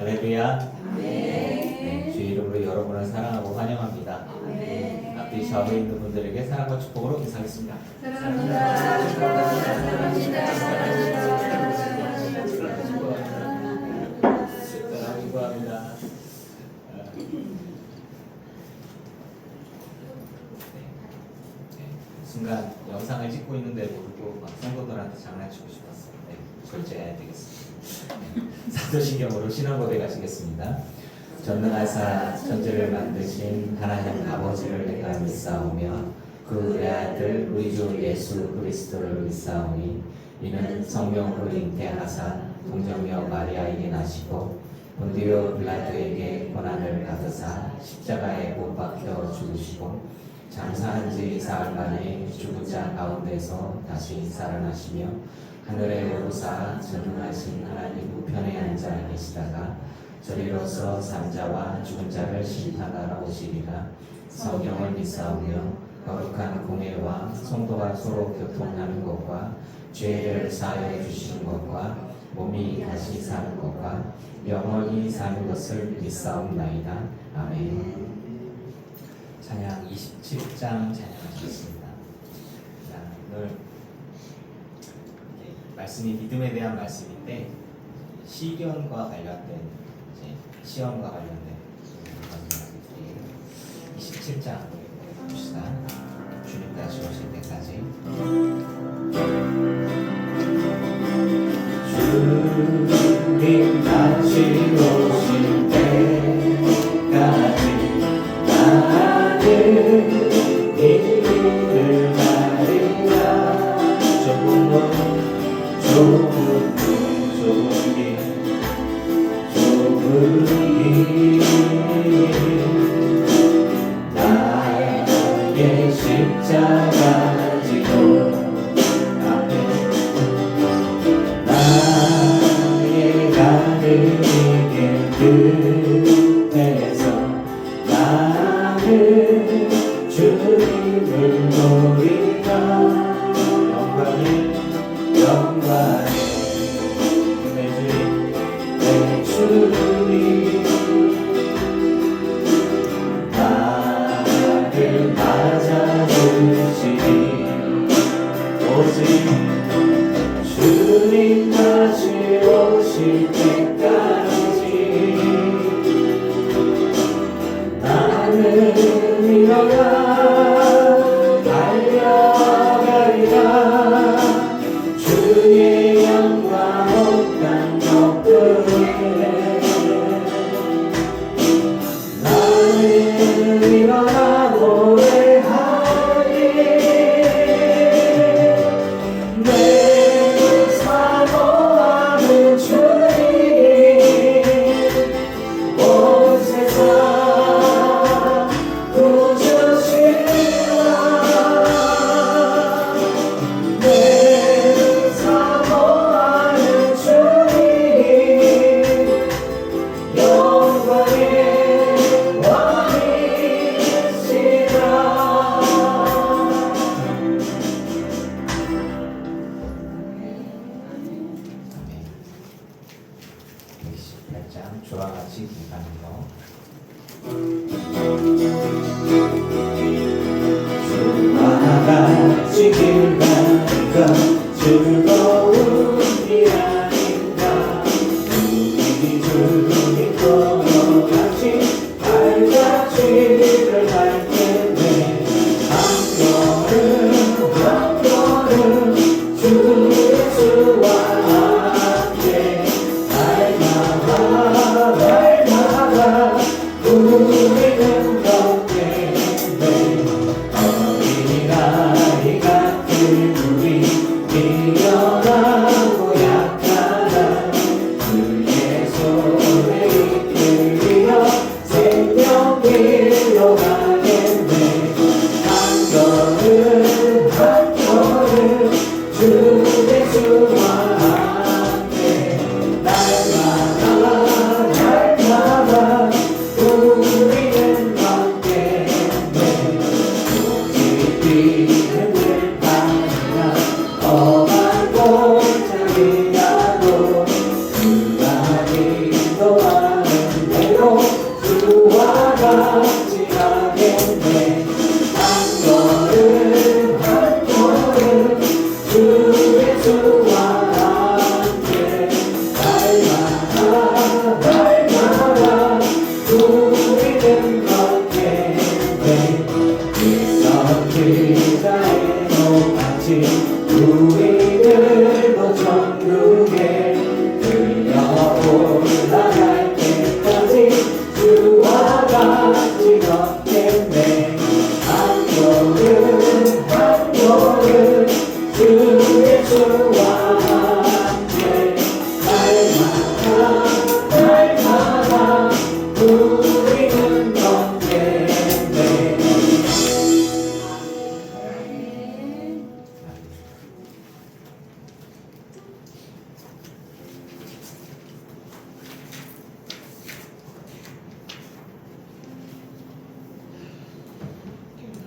할렐루야. 네, 주의 이름으로 여러분을 사랑하고 환영합니다. 앞뒤 좌우에 있는 분들에게 사랑과 축복으로 인사하겠습니다. 사랑합니다. 축복합니다. 순간 영상을 찍고 있는데 모르고 막 성도들한테 장난치고 싶었어요. 네, 절제해야 되겠습니다. 사도신경으로 신앙 고백하시겠습니다. 전능하사 천지를 만드신 하나님 아버지를 내가 믿사오며 그 외아들 우리 주 예수 그리스도를 믿사오니 이는 성령으로 잉태하사 동정녀 마리아에게 나시고 본디오 빌라도에게 고난을 받으사 십자가에 못 박혀 죽으시고 장사한 지 사흘 만에 죽은 자 가운데서 다시 살아나시며 하늘에 오르사 전능하신 하나님 우편에 앉아 계시다가 저리로서 산자와 죽은 자를 심판하러 오시리라. 성경을 믿사오며 거룩한 공회와 성도가 서로 교통하는 것과 죄를 사하여 주시는 것과 몸이 다시 사는 것과 영원히 사는 것을 믿사옵나이다. 아멘. 찬양 27장 찬양하시겠습니다. 오늘 말씀이 믿음에 대한 말씀인데 시련과 관련된 시험과 관련된 27장 봅시다. 주님 다시 오실 때까지. 주님 다시 오실 때까지 나는 이를 가리라. 좁은 나의 십자가 지고 나의 가는 길 끝에서 나는 주님을 노리라. 영광에 내 주님 나를 맞아주시니 오직 주님 다시 오실 때까지 나는 일어나 달려가리라. 주의 영광 옷간 높으게 나는 일어나 노래하리. 내 사모하는 주님 온 세상 구주시라. 내 사모하는 주님 영광의 왕이시라. 아멘. 28장 주와 같이 기도하는 거. 주와 같이 기도하는 것 즐거운 일 아닌가. 우리 주님 또 같이 발자취를 할 텐데 한 걸음 주 예수와 함께 날마다 우리는 걷게 돼. 어린아이 같은 우리 미련하고 약하다. 그의 손에 이끌리라.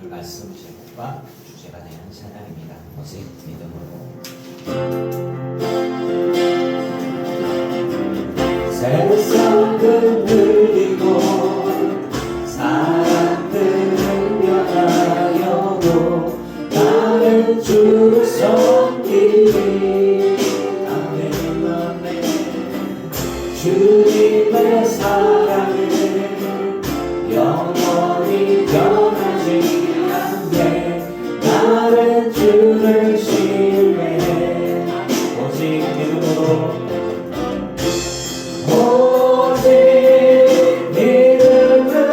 그 말씀 제목과 주제가 되는 찬양입니다. 오직 믿음으로. 세상 흔들리고 사람들은 변하여도 나는 주를 섬기리. 아멘 아멘. 주님의 사랑은 영원히 변하지 않게 나는 주를 신뢰해. 오직 믿음으로 오직 믿음으로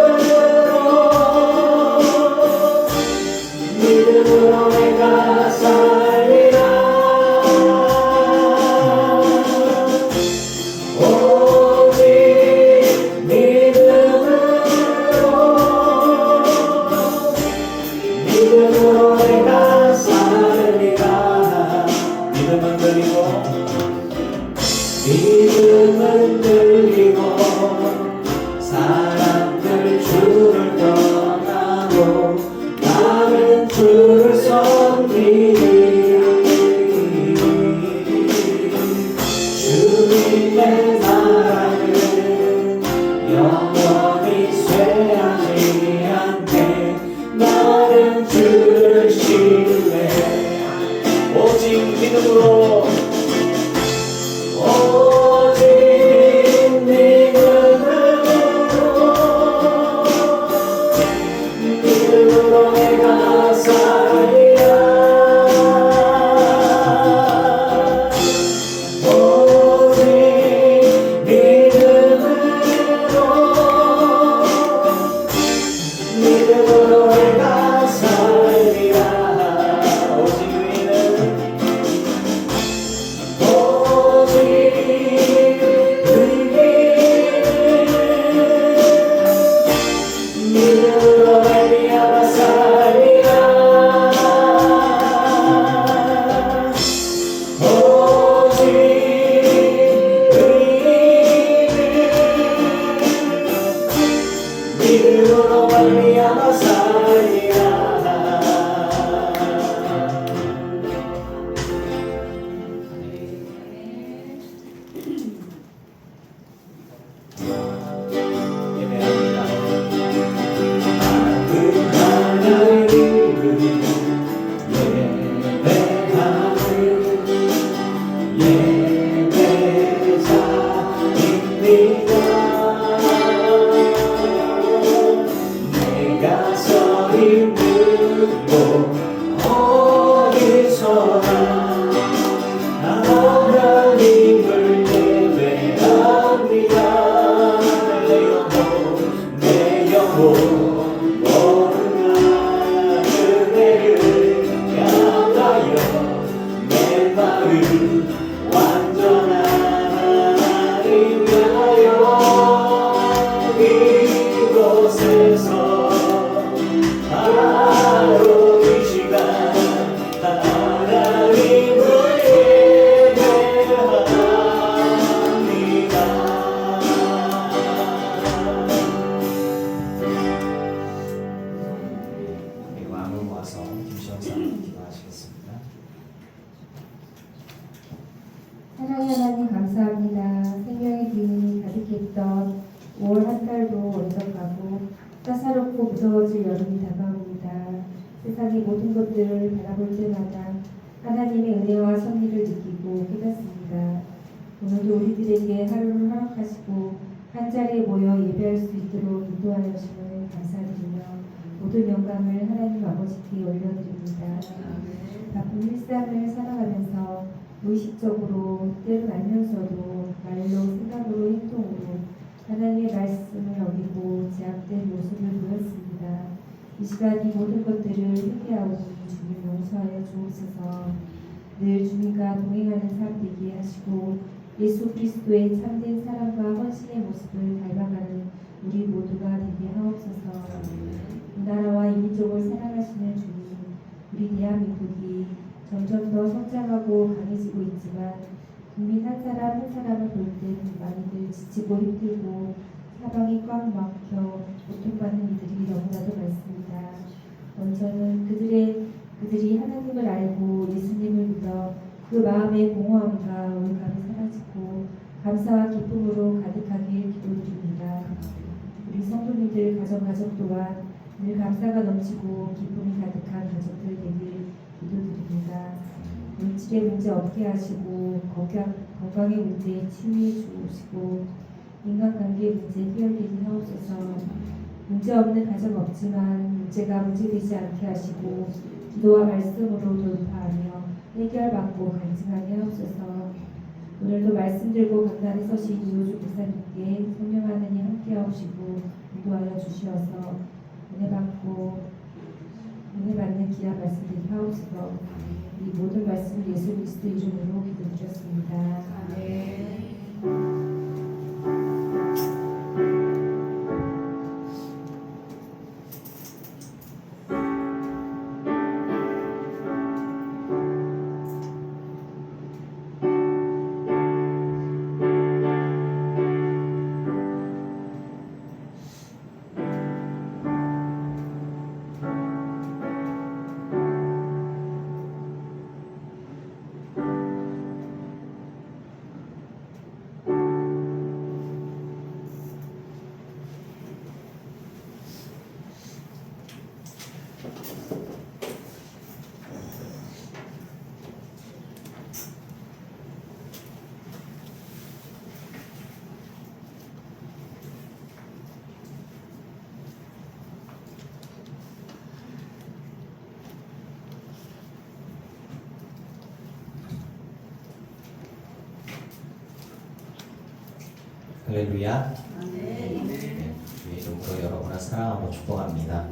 내가 살리라. 오직 믿음으로 내가 살리라. 믿음은 들리고 사람들 주를 떠나고 나는 주를 섬기리. 주님의 사랑은 영원히 쇠하지 않게 나는 주를 신뢰해. 오직 믿음으로 오직 믿음으로 내가 살리라. 오직 믿음으로 내가 살리라. 오직 믿음으로 말미암아 살리라. 오직 믿음으로 말미암아 살리라. 내가 서 있는 곳 어디서나 하나님을 예배합니다. 내 영혼 오르나 그대를 향하여 내 마음 완전한 하나님 위하여 이곳에서 바로 이 시간 하나님을 예배합니다. 우리 마음을 모아서 김시원사님 기도하시겠습니다. 사랑의 하나님 감사합니다. 생명의 기운이 가득했던 5월 한 달도 원적하고 따사롭고 무서워질 여름이 다가옵니다. 세상의 모든 것들을 바라볼 때마다 하나님의 은혜와 섭리를 느끼고 깨닫습니다. 오늘도 우리들에게 하루를 허락하시고 한 자리에 모여 예배할 수 있도록 인도하여 주시는 감사드리며 모든 영광을 하나님 아버지께 올려드립니다. 바쁜 일상을 살아가면서 무의식적으로 때론 알면서도 말로 생각으로 행동으로 하나님의 말씀을 어기고 제약된 모습을 보였습니다. 이 시간 이 모든 것들을 회개하고 주님 용서하여 주옵소서. 늘 주님과 동행하는 삶 되게 하시고 예수 그리스도의 참된 사랑과 헌신의 모습을 닮아가는 우리 모두가 되게 하옵소서. 이 나라와 이 민족을 사랑하시는 주님, 우리 대한민국이 점점 더 성장하고 강해지고 있지만 국민 한 사람 한 사람을 볼 때 많이들 지치고 힘들고 사방이 꽉 막혀 고통받는 이들이 너무나도 많습니다. 먼저는 그들이 하나님을 알고 예수님을 믿어 그 마음의 공허함과 우울감이 사라지고 감사와 기쁨으로 가득하게 기도드립니다. 우리 성도님들 가정 또한 늘 감사가 넘치고 기쁨이 가득한 가족들 되길 기도드립니다. 물질의 문제 없게 하시고 건강의 문제 치유해 주시고 인간관계 문제 해결되게 하옵소서. 문제 없는 가정 없지만 문제가 문제되지 않게 하시고 기도와 말씀으로 돌파하며 해결받고 간증하게 하옵소서. 오늘도 말씀 들고 강단에 서신 이호주 목사님께 성령 하나님 함께 하시고 인도하여 주시어서 은혜 받는 귀한 말씀 되게 하옵소서. 이 모든 말씀을 예수 그리스도 이름으로 기도드렸습니다. 할렐루야. 네, 주의 이름으로 여러분을 사랑하고 축복합니다.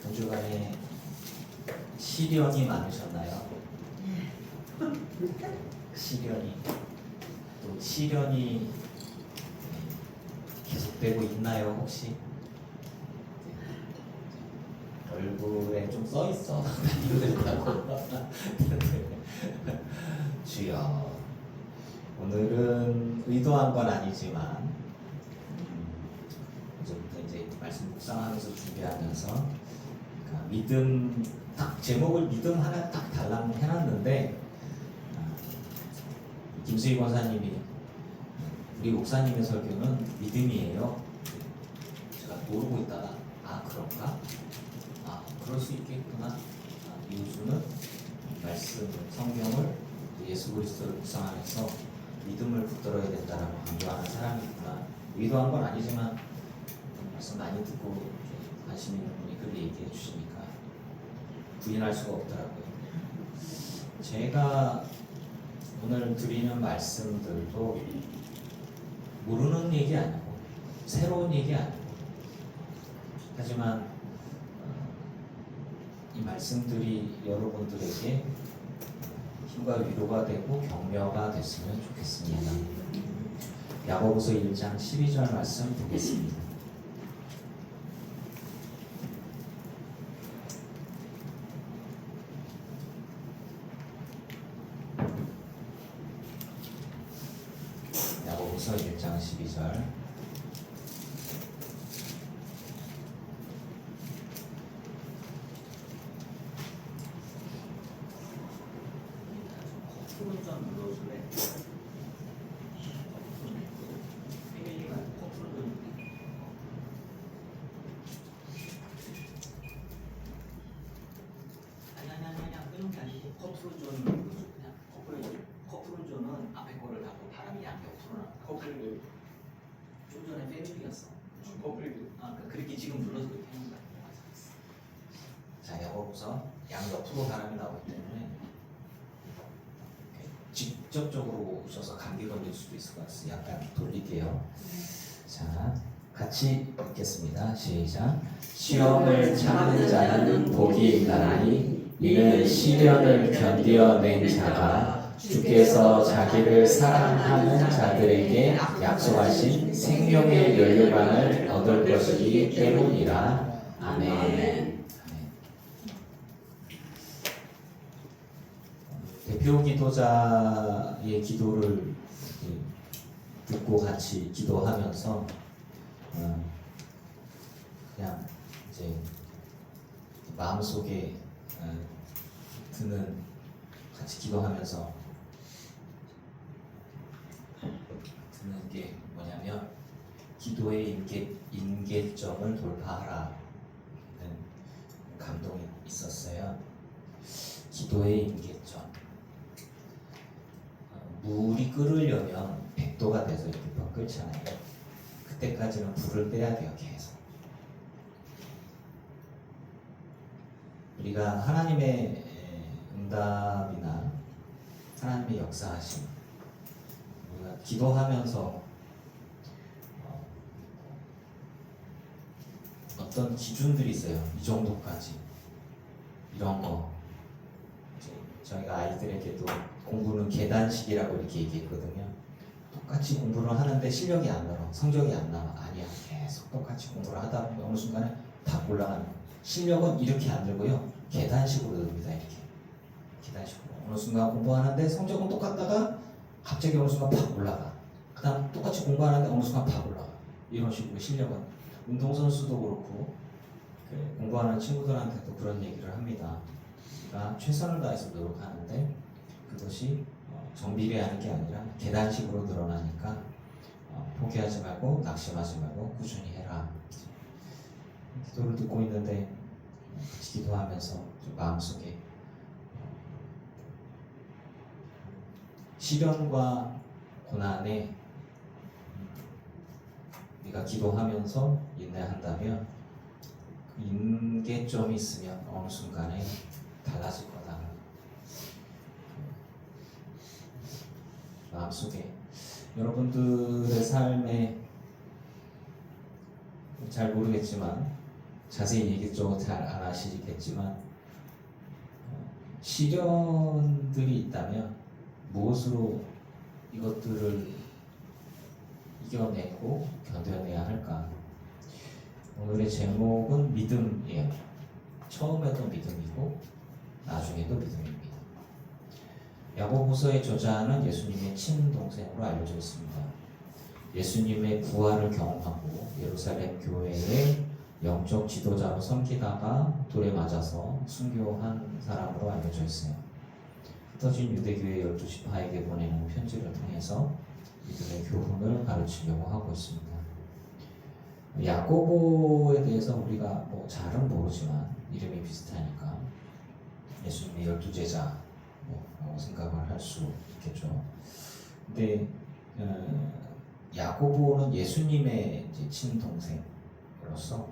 한 주간에 시련이 많으셨나요? 또 시련이 계속되고 있나요 혹시? 얼굴에 좀 써있어 다니고 주여, 오늘은 의도한 건 아니지만 이제 말씀 묵상하면서 준비하면서 그러니까 믿음 딱 제목을 믿음 하나 딱 달랑 해놨는데 김수희 권사님이 우리 목사님의 설교는 믿음이에요. 제가 모르고 있다가 그런가? 그럴 수 있겠구나. 이우주는 말씀, 성경을 예수 그리스도를 묵상하면서 믿음을 붙들어야 된다라고 강조하는 사람이구나. 의도한 건 아니지만 말씀 많이 듣고 관심 있는 분이 그렇게 얘기해 주시니까 부인할 수가 없더라고요. 제가 오늘 드리는 말씀들도 모르는 얘기 아니고 새로운 얘기 아니고, 하지만 이 말씀들이 여러분들에게 힘과 위로가 되고 격려가 됐으면 좋겠습니다. 야고보서 1장 12절 말씀 보겠습니다. 야고보서 1장 12절. 커플존은 앞에 거를 닫고 바람이 양옆 불어나. 커플 좀 전에 패밀리였어. 커플 그렇게 지금 눌러서 그렇게 하는 거야. 자, 야고보서 양옆으로 바람이 나오기 때문에 직접적으로 오셔서 감기 걸릴 수도 있을 것 같아서 약간 돌릴게요. 자, 같이 읽겠습니다. 시작. 시험을 참는 자는 복이 있나니 이는 시련을 견디어낸 자가 주께서 자기를 사랑하는 자들에게 약속하신 생명의 연료관을 얻을 것이기 때문이라. 아멘. 대표 기도자의 기도를 듣고 같이 기도하면서 그냥 이제 마음속에 드는 같이 기도하면서 드는 게 뭐냐면 기도의 임계점을 돌파하라는 감동이 있었어요. 기도의 임계점. 물이 끓으려면 100도가 돼서 이렇게 막 끓잖아요. 그때까지는 불을 빼야 돼요. 계속. 우리가 하나님의 응답이나 하나님의 역사하심, 우리가 기도하면서 어떤 기준들이 있어요. 이 정도까지 이런 거. 이제 저희가 아이들에게도 공부는 계단식이라고 이렇게 얘기했거든요. 똑같이 공부를 하는데 실력이 안 늘어, 성적이 안 나와. 아니야. 계속 똑같이 공부를 하다 보면 어느 순간에 탁 올라가는 거예요. 실력은 이렇게 안 늘고요. 계단식으로 늡니다. 이렇게 계단식으로. 어느 순간 공부하는데 성적은 똑같다가 갑자기 어느 순간 팍 올라가. 그 다음 똑같이 공부하는데 어느 순간 팍 올라가. 이런 식으로 실력은. 운동선수도 그렇고 공부하는 친구들한테도 그런 얘기를 합니다. 우리가 최선을 다해서 노력하는데 그것이 정비례하는 게 아니라 계단식으로 늘어나니까 포기하지 말고 낙심하지 말고 꾸준히 해라. 기도를 듣고 있는데 같이 기도하면서 좀 마음속에 시련과 고난에 우리가 기도하면서 인내한다면 그 임계점이 있으면 어느 순간에 달라질 거다. 마음속에 여러분들의 삶에 잘 모르겠지만 자세히 얘기도 잘 안 하시겠지만 시련들이 있다면 무엇으로 이것들을 이겨내고 견뎌내야 할까? 오늘의 제목은 믿음이에요. 처음에도 믿음이고 나중에도 믿음입니다. 야고보서의 저자는 예수님의 친동생으로 알려져 있습니다. 예수님의 부활을 경험하고 예루살렘 교회의 영적 지도자로 섬기다가 돌에 맞아서 순교한 사람으로 알려져 있어요. 흩어진 유대교회 12지파에게 보내는 편지를 통해서 이들의 교훈을 가르치려고 하고 있습니다. 야고보에 대해서 우리가 뭐 잘은 모르지만 이름이 비슷하니까 예수님의 12제자 라고 생각을 할 수 있겠죠. 근데 야고보는 예수님의 이제 친동생으로서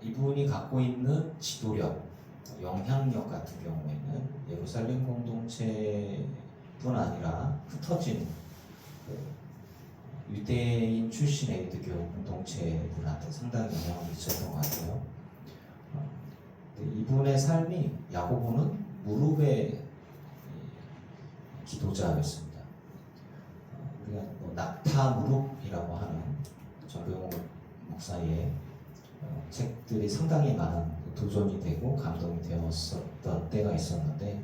이분이 갖고 있는 지도력, 영향력 같은 경우에는 예루살렘 공동체뿐 아니라 흩어진 유대인 출신의 유대교 공동체분한테 상당히 영향을 미쳤던 것 같아요. 이분의 삶이 야고보는 무릎의 기도자였습니다. 우리가 낙타 무릎이라고 하는 정병호 목사의 책들이 상당히 많은 도전이 되고 감동이 되었었던 때가 있었는데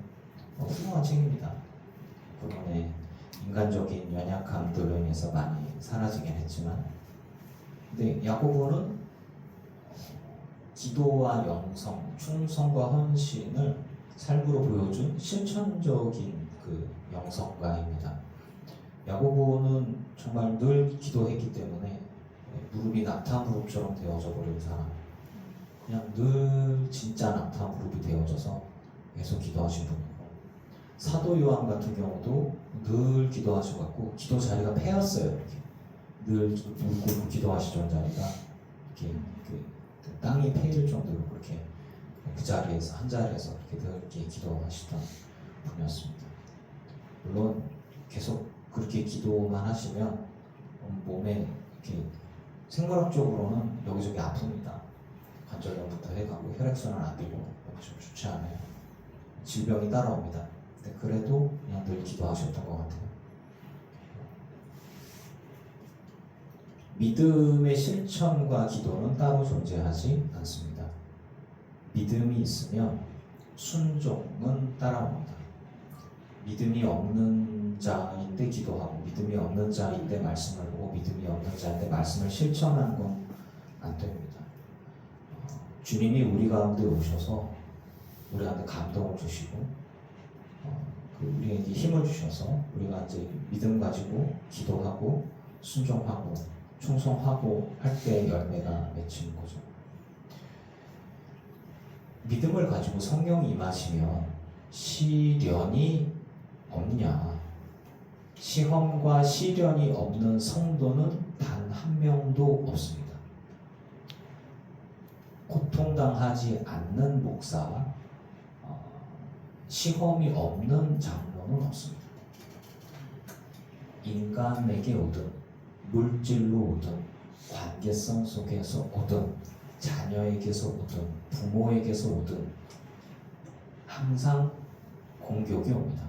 훌륭한 책입니다. 그분의 인간적인 연약함들로 인해서 많이 사라지긴 했지만 근데 야고보는 기도와 영성, 충성과 헌신을 삶으로 보여준 실천적인 그 영성가입니다. 야고보는 정말 늘 기도했기 때문에 무릎이 낙타 무릎처럼 되어져 버린 사람, 그냥 늘 진짜 낙타 무릎이 되어져서 계속 기도하신 분이고, 사도 요한 같은 경우도 늘 기도하셔갖고 기도 자리가 패였어요. 이렇게 늘 울고 기도하시던 자리가 이렇게 그 땅이 패일 정도로 그렇게 그 자리에서 한 자리에서 이렇게 기도하시던 분이었습니다. 물론 계속 그렇게 기도만 하시면 몸에 이렇게 생물학적으로는 여기저기 아픕니다. 관절염부터 해가고 혈액순환 안 되고 좀 좋지 않아요. 질병이 따라옵니다. 근데 그래도 그냥 늘 기도하셨던 것 같아요. 믿음의 실천과 기도는 따로 존재하지 않습니다. 믿음이 있으면 순종은 따라옵니다. 믿음이 없는 자인데 기도하고 믿음이 없는 자인데 말씀을 보고 믿음이 없는 자인데 말씀을 실천하는 건 안 됩니다. 주님이 우리 가운데 오셔서 우리한테 감동을 주시고 우리에게 힘을 주셔서 우리가 이제 믿음 가지고 기도하고 순종하고 충성하고 할 때 열매가 맺히는 거죠. 믿음을 가지고 성령이 임하시면 시련이 없냐? 시험과 시련이 없는 성도는 단 한 명도 없습니다. 고통당하지 않는 목사와 시험이 없는 장로는 없습니다. 인간에게 오든 물질로 오든 관계성 속에서 오든 자녀에게서 오든 부모에게서 오든 항상 공격이 옵니다.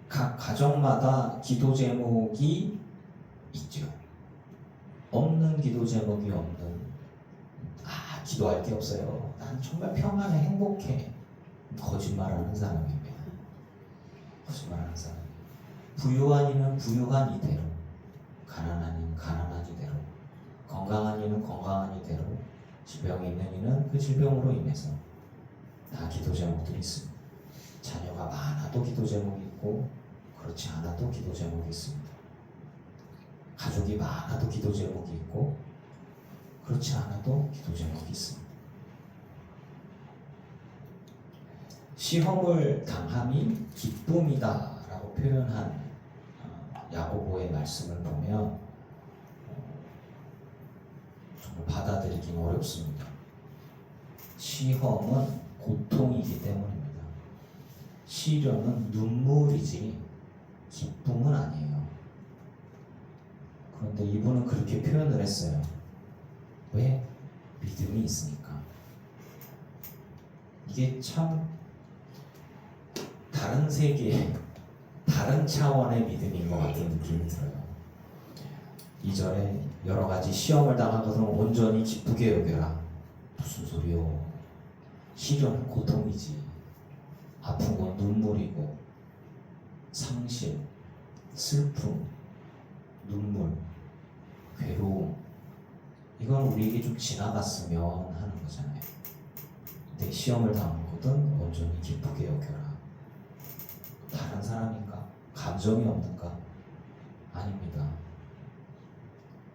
각 가정마다 기도 제목이 있죠. 없는 기도 제목이 없는 기도할 게 없어요. 난 정말 평안해 행복해. 거짓말하는 사람입니다. 거짓말하는 사람. 부유한 이는 부유한 이대로, 가난한 이는 가난한 이대로, 건강한 이는 건강한 이대로, 질병이 있는 이는 그 질병으로 인해서 다 기도 제목들이 있습니다. 자녀가 많아도 기도 제목이 있고 그렇지 않아도 기도 제목이 있습니다. 가족이 많아도 기도 제목이 있고 그렇지 않아도 기도 제목이 있습니다. 시험을 당함이 기쁨이다 라고 표현한 야고보의 말씀을 보면 정말 받아들이긴 어렵습니다. 시험은 고통이기 때문입니다. 시련은 눈물이지 기쁨은 아니에요. 그런데 이분은 그렇게 표현을 했어요. 왜? 믿음이 있으니까. 이게 참 다른 세계, 다른 차원의 믿음인 것 같은 느낌이 들어요. 2절에 여러 가지 시험을 당한 것은 온전히 기쁘게 여겨라. 무슨 소리요? 시련은 고통이지. 아픈 건 눈물이고 상실, 슬픔, 눈물, 괴로움 이건 우리에게 좀 지나갔으면 하는 거잖아요. 근데 시험을 당한 것은 온전히 기쁘게 여겨라. 다른 사람인가? 감정이 없는가? 아닙니다.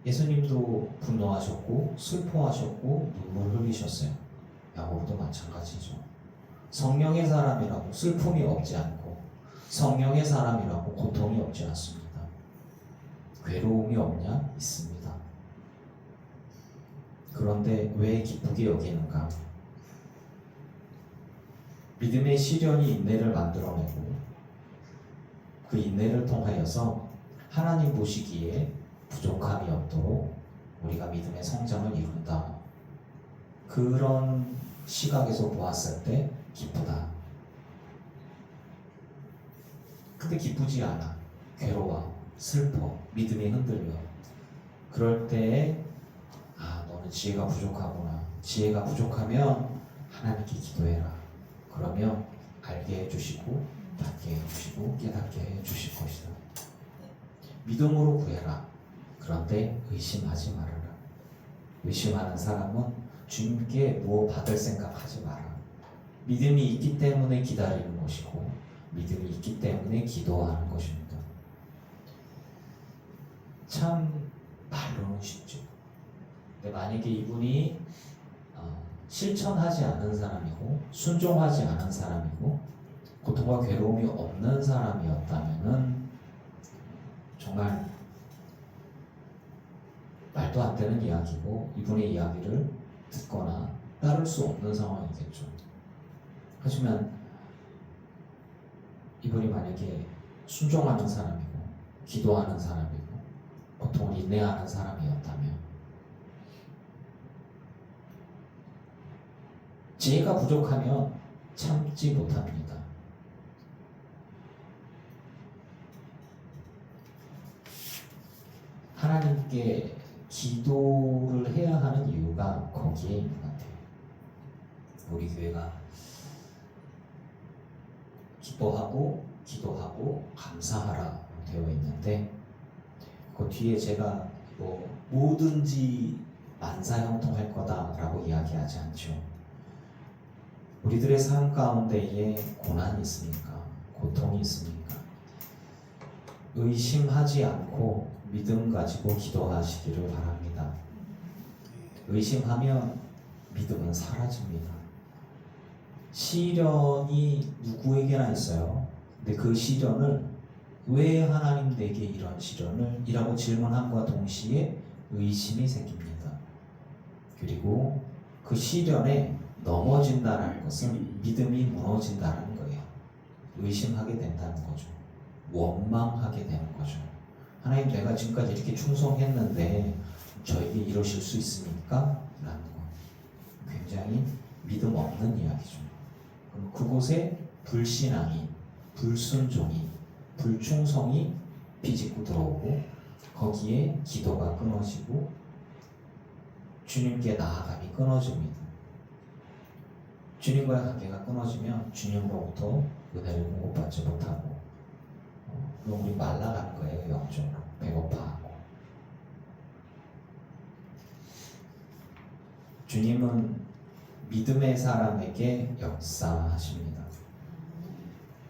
예수님도 분노하셨고 슬퍼하셨고 눈물 흘리셨어요. 야고보도 마찬가지죠. 성령의 사람이라고 슬픔이 없지 않고 성령의 사람이라고 고통이 없지 않습니다. 괴로움이 없냐? 있습니다. 그런데 왜 기쁘게 여기는가? 믿음의 시련이 인내를 만들어내고 그 인내를 통하여서 하나님 보시기에 부족함이 없도록 우리가 믿음의 성장을 이룬다. 그런 시각에서 보았을 때 기쁘다. 근데 기쁘지 않아. 괴로워, 슬퍼, 믿음이 흔들려. 그럴 때에 너는 지혜가 부족하구나. 지혜가 부족하면 하나님께 기도해라. 그러면 알게 해주시고 받게 해주시고 깨닫게 해주실 것이다. 믿음으로 구해라. 그런데 의심하지 말아라. 의심하는 사람은 주님께 무엇 받을 생각하지 마라. 믿음이 있기 때문에 기다리는 것이고 믿음이 있기 때문에 기도하는 것입니다. 참 말로는 쉽죠. 근데 만약에 이분이 실천하지 않은 사람이고 순종하지 않은 사람이고 고통과 괴로움이 없는 사람이었다면은 정말 말도 안 되는 이야기고 이분의 이야기를 듣거나 따를 수 없는 상황이겠죠. 하지만 이분이 만약에 순종하는 사람이고 기도하는 사람이고 고통을 인내하는 사람이었다면 지혜가 부족하면 참지 못합니다. 하나님께 기도를 해야 하는 이유가 거기에 있는 것 같아요. 우리 교회가 기뻐하고 기도하고 감사하라 되어 있는데 그 뒤에 제가 뭐 뭐든지 만사형통할 거다라고 이야기하지 않죠. 우리들의 삶 가운데에 고난이 있습니까? 고통이 있습니까? 의심하지 않고 믿음 가지고 기도하시기를 바랍니다. 의심하면 믿음은 사라집니다. 시련이 누구에게나 있어요. 근데 그 시련을 왜 하나님 내게 이런 시련을? 이라고 질문함과 동시에 의심이 생깁니다. 그리고 그 시련에 넘어진다는 것은 믿음이 무너진다는 거예요. 의심하게 된다는 거죠. 원망하게 되는 거죠. 하나님, 내가 지금까지 이렇게 충성했는데 저에게 이러실 수 있습니까? 라는 거. 굉장히 믿음 없는 이야기죠. 그럼 그곳에 불신앙이, 불순종이, 불충성이 비집고 들어오고 거기에 기도가 끊어지고 주님께 나아감이 끊어집니다. 주님과의 관계가 끊어지면 주님으로부터 은혜를 공급받지 못하고 그럼 우리 말라가는 거예요. 영적으로 배고파하고. 주님은 믿음의 사람에게 역사하십니다.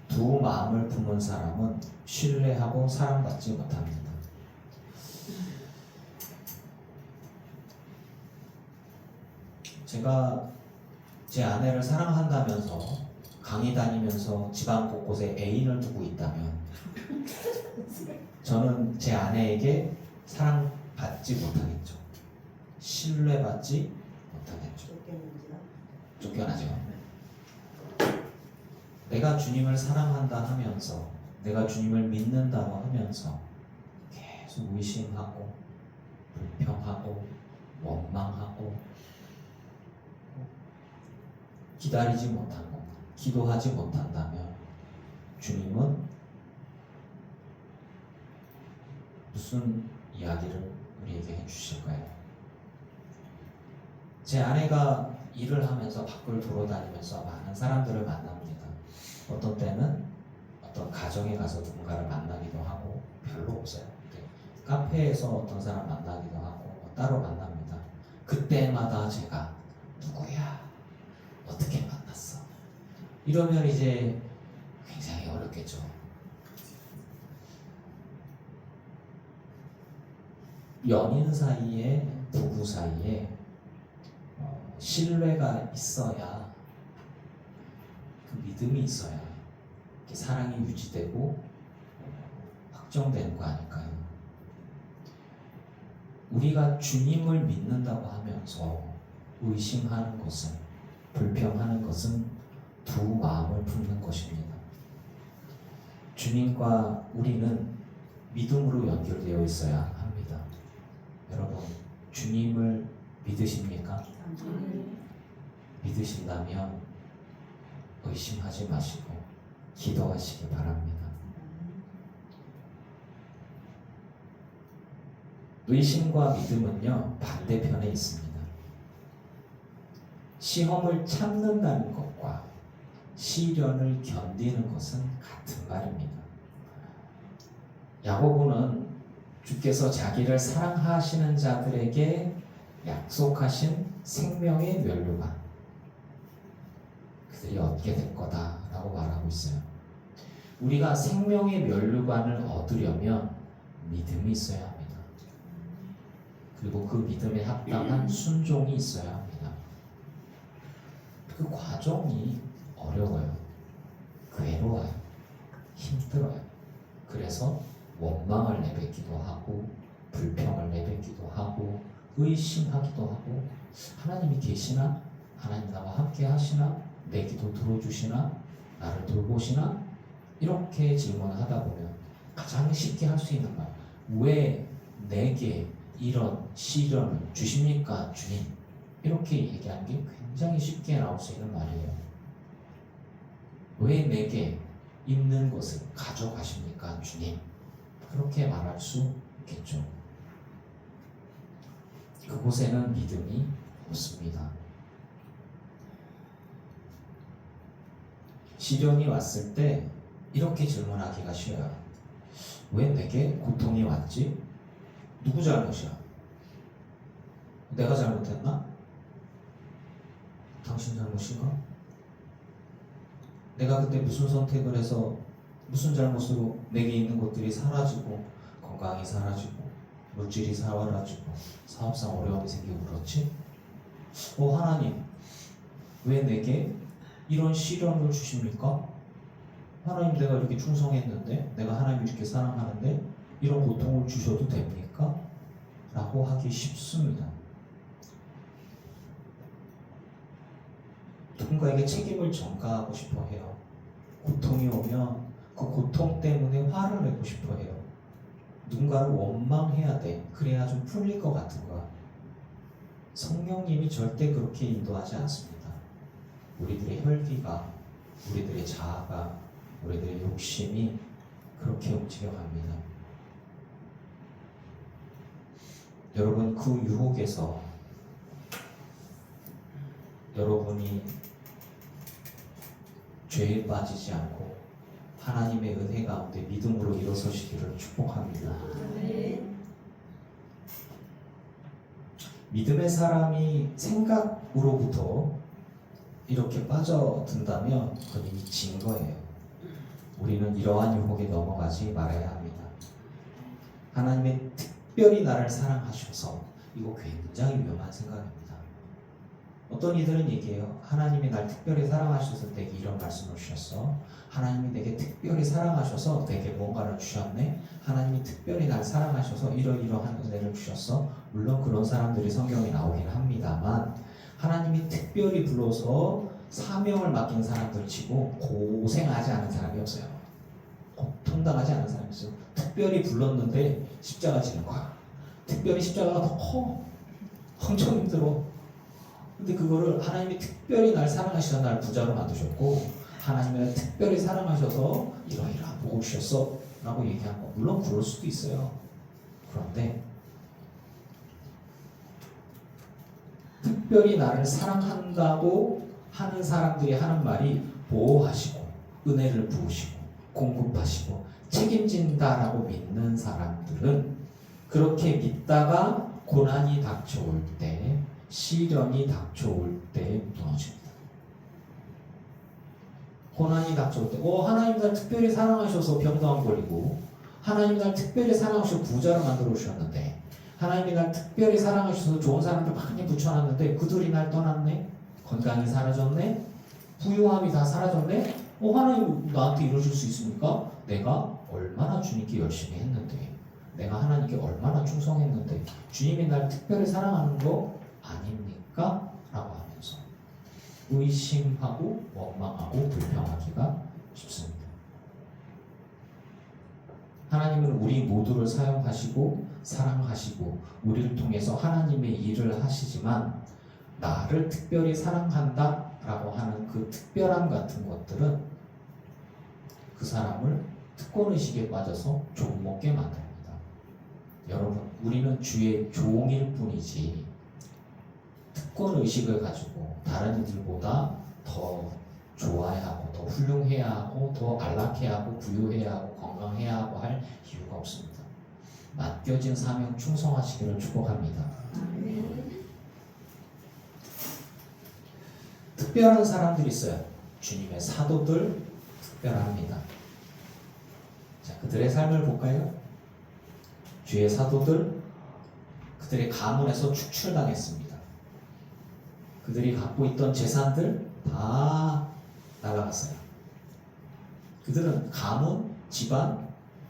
두 마음을 품은 사람은 신뢰하고 사랑받지 못합니다. 제가 제 아내를 사랑한다면서 강의 다니면서 집안 곳곳에 애인을 두고 있다면 저는 제 아내에게 사랑받지 못하겠죠. 신뢰받지 못하겠죠. 쫓겨나죠. 내가 주님을 사랑한다 하면서 내가 주님을 믿는다고 하면서 계속 의심하고 불평하고 원망하고 기다리지 못하고 기도하지 못한다면 주님은 무슨 이야기를 우리에게 해주실까요? 제 아내가 일을 하면서 밖을 돌아다니면서 많은 사람들을 만납니다. 어떤 때는 어떤 가정에 가서 누군가를 만나기도 하고 별로 없어요. 카페에서 어떤 사람 만나기도 하고 따로 만납니다. 그때마다 제가 누구야? 어떻게 만났어? 이러면 이제 굉장히 어렵겠죠. 연인 사이에, 부부 사이에 신뢰가 있어야, 그 믿음이 있어야 사랑이 유지되고 확정되는 거 아닐까요? 우리가 주님을 믿는다고 하면서 의심하는 것은, 불평하는 것은 두 마음을 품는 것입니다. 주님과 우리는 믿음으로 연결되어 있어야 합니다. 여러분, 주님을 믿으십니까? 믿으신다면 의심하지 마시고 기도하시기 바랍니다. 의심과 믿음은요, 반대편에 있습니다. 시험을 참는다는 것과 시련을 견디는 것은 같은 말입니다. 야고보는 주께서 자기를 사랑하시는 자들에게 약속하신 생명의 면류관, 그들이 얻게 될 거다라고 말하고 있어요. 우리가 생명의 면류관을 얻으려면 믿음이 있어야 합니다. 그리고 그 믿음에 합당한 순종이 있어야 합니다. 그 과정이 어려워요. 괴로워요. 힘들어요. 그래서 원망을 내뱉기도 하고 불평을 내뱉기도 하고 의심하기도 하고, 하나님이 계시나? 하나님 나와 함께 하시나? 내 기도 들어주시나? 나를 돌보시나? 이렇게 질문을 하다 보면 가장 쉽게 할 수 있는 말, 왜 내게 이런 시련을 주십니까 주님? 이렇게 얘기하는 게 굉장히 쉽게 나올 수 있는 말이에요. 왜 내게 있는 것을 가져가십니까 주님? 그렇게 말할 수 있겠죠. 그곳에는 믿음이 없습니다. 시련이 왔을 때 이렇게 질문하기가 쉬워요. 왜 내게 고통이 왔지? 누구 잘못이야? 내가 잘못했나? 당신 잘못인가? 내가 그때 무슨 선택을 해서 무슨 잘못으로 내게 있는 것들이 사라지고 건강이 사라지고 물질이 사라지고 사업상 어려움이 생기고 그렇지? 하나님 왜 내게 이런 시련을 주십니까? 하나님 내가 이렇게 충성했는데 내가 하나님 이렇게 사랑하는데 이런 고통을 주셔도 됩니까? 라고 하기 쉽습니다. 누군가에게 책임을 전가하고 싶어 해요. 고통이 오면 그 고통 때문에 화를 내고 싶어 해요. 누군가를 원망해야 돼. 그래야 좀 풀릴 것 같은 거야. 성령님이 절대 그렇게 인도하지 않습니다. 우리들의 혈기가, 우리들의 자아가, 우리들의 욕심이 그렇게 움직여갑니다. 여러분 그 유혹에서 여러분이 죄에 빠지지 않고 하나님의 은혜 가운데 믿음으로 일어서시기를 축복합니다. 믿음의 사람이 생각으로부터 이렇게 빠져든다면 그건 이미 진 거예요. 우리는 이러한 유혹에 넘어가지 말아야 합니다. 하나님의 특별히 나를 사랑하셔서 이거 굉장히 위험한 생각입니다. 어떤 이들은 얘기해요. 하나님이 날 특별히 사랑하셔서 내게 이런 말씀을 주셨어. 하나님이 내게 특별히 사랑하셔서 내게 뭔가를 주셨네. 하나님이 특별히 날 사랑하셔서 이러이러한 은혜를 주셨어. 물론 그런 사람들이 성경에 나오긴 합니다만 하나님이 특별히 불러서 사명을 맡긴 사람들 치고 고생하지 않은 사람이 없어요. 고통당하지 않은 사람이 있어요. 특별히 불렀는데 십자가 지는 거야. 특별히 십자가가 더 커. 엄청 힘들어. 근데 그거를 하나님이 특별히 날 사랑하셔서 날 부자로 만드셨고 하나님이 날 특별히 사랑하셔서 이러이러한 복을 주셨어 라고 얘기한 거 물론 그럴 수도 있어요. 그런데 특별히 나를 사랑한다고 하는 사람들이 하는 말이 보호하시고 은혜를 부으시고 공급하시고 책임진다라고 믿는 사람들은 그렇게 믿다가 고난이 닥쳐올 때 시련이 닥쳐올 때 무너집니다. 고난이 닥쳐올 때 하나님 날 특별히 사랑하셔서 병도 안 걸리고 하나님 날 특별히 사랑하셔서 부자를 만들어 주셨는데 하나님이 날 특별히 사랑하셔서 좋은 사람들 많이 붙여놨는데 그들이 날 떠났네. 건강이 사라졌네. 부유함이 다 사라졌네. 하나님 나한테 이러실 수 있습니까? 내가 얼마나 주님께 열심히 했는데 내가 하나님께 얼마나 충성했는데 주님이 날 특별히 사랑하는 거 아닙니까? 라고 하면서 의심하고 원망하고 불평하기가 쉽습니다. 하나님은 우리 모두를 사용하시고 사랑하시고 우리를 통해서 하나님의 일을 하시지만 나를 특별히 사랑한다 라고 하는 그 특별함 같은 것들은 그 사람을 특권의식에 빠져서 욕먹게 만듭니다. 여러분 우리는 주의 종일 뿐이지 특권의식을 가지고 다른 이들보다 더 좋아야 하고 더 훌륭해야 하고 더 안락해야 하고 부유해야 하고 건강해야 하고 할 이유가 없습니다. 맡겨진 사명 충성하시기를 축복합니다. 특별한 사람들이 있어요. 주님의 사도들 특별합니다. 자, 그들의 삶을 볼까요? 주의 사도들 그들의 가문에서 축출당했습니다. 그들이 갖고 있던 재산들 다 날아갔어요. 그들은 가문, 집안,